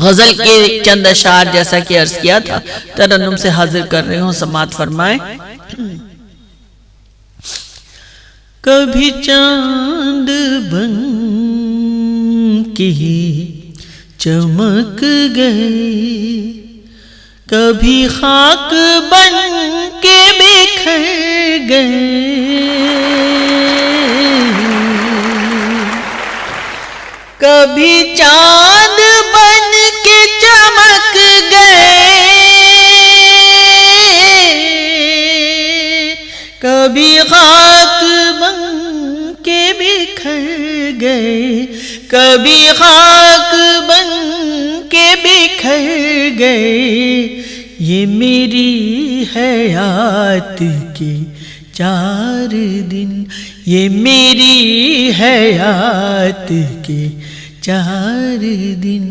غزل کے چند اشعار جیسا کہ عرض کیا تھا ترنم سے حاضر کر رہے ہوں، سماعت فرمائیں۔ کبھی چاند بن کے چمک گئے، کبھی خاک بن کے بکھر گئے، کبھی چاند بن کے چمک گئے، کبھی خاک بن کے بکھر گئے، کبھی خاک بن کے بکھر گئے، یہ میری حیات کے 4 دن، یہ میری حیات کے 4 دن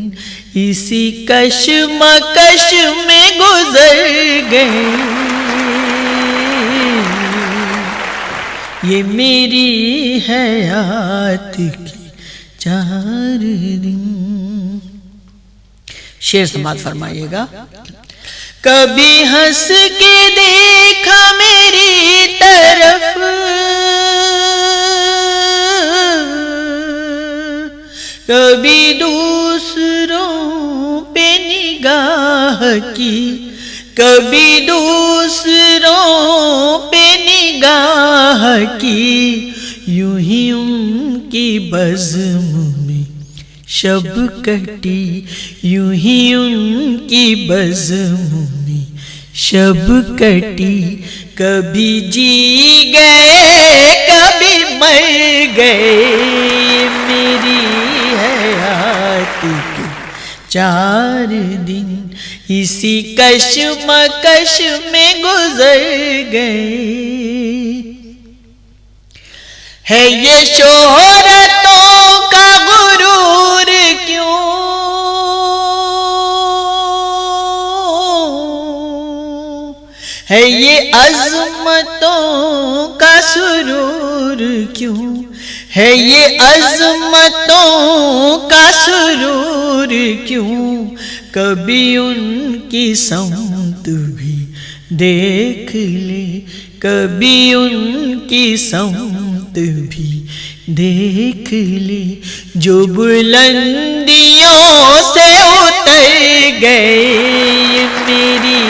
اسی کشمکش میں گزر گئے، یہ میری حیات کے 4 دن۔ شعر سماعت فرمائیے گا۔ کبھی ہنس کے دیکھا میری طرف، کبھی دوسروں پہ نگاہ کی، کبھی دوسروں پہ نگاہ کی، یوں ہی ان کی بزم میں شب کٹی، یوں ہی ان کی بزم میں شب کٹی، کبھی جی گئے کبھی مر گئے، میری حیات کے 4 دن اسی کشمکش میں گزر گئے۔ ہے یہ شہرتوں کا غرور کیوں، ہے یہ عظمتوں کا سرور کیوں، ہے یہ عظمتوں کا سرور کیوں، کبھی ان کی سمت بھی دیکھ لے، کبھی ان کی سمت بھی دیکھ لے، جو بلندیوں سے اتر گئے، یہ میری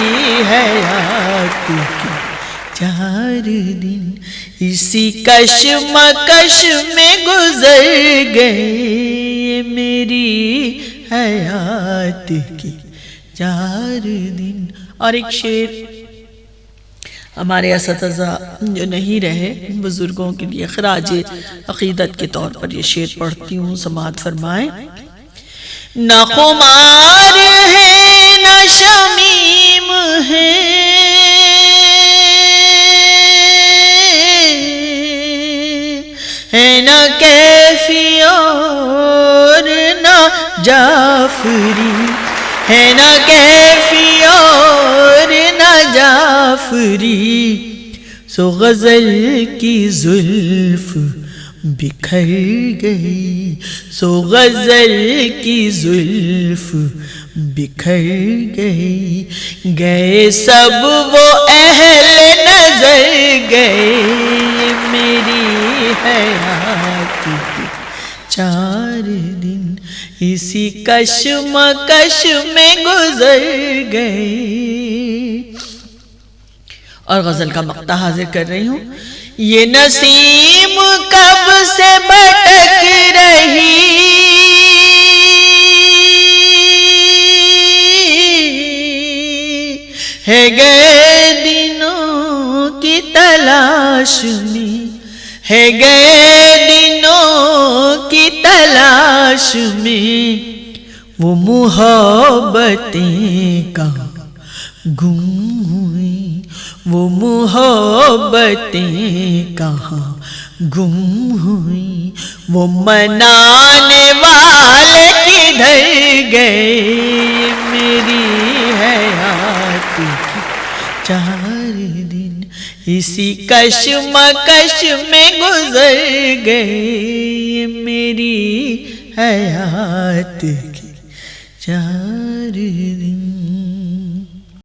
حیات کے 4 دن اسی کشمکش میں گزر گئے، یہ میری حیات کے 4 دن۔ اور ایک شعر ہمارے اساتذہ جو نہیں رہے بزرگوں کے لیے خراج عقیدت کے طور پر یہ شعر پڑھتی ہوں، سماعت فرمائیں۔ نہ خمار ہے نہ شمیم ہے، نہ کیفی اور نہ جعفری، ہے نہ کیفی اور نہ جعفری، سو غزل کی زلف بکھر گئی، سو غزل کی زلف بکھر گئی، گئے سب وہ اہل نظر گئے، میری حیات کے 4 دن اسی کشمکش میں گزر گئے۔ اور غزل کا مقطع حاضر کر رہی ہوں۔ یہ نسیم کب سے بھٹک رہی، ہے گئے دنوں کی تلاش میں، ہے گئے دنوں کی تلاش میں، وہ محبتیں کہاں گم ہوئی، وہ محبتیں کہاں گم ہوئی، وہ منانے والے کدھر گئے، میری حیات کے 4 دن اسی کشمکش میں گزر گئے، میری حیات کے چار دن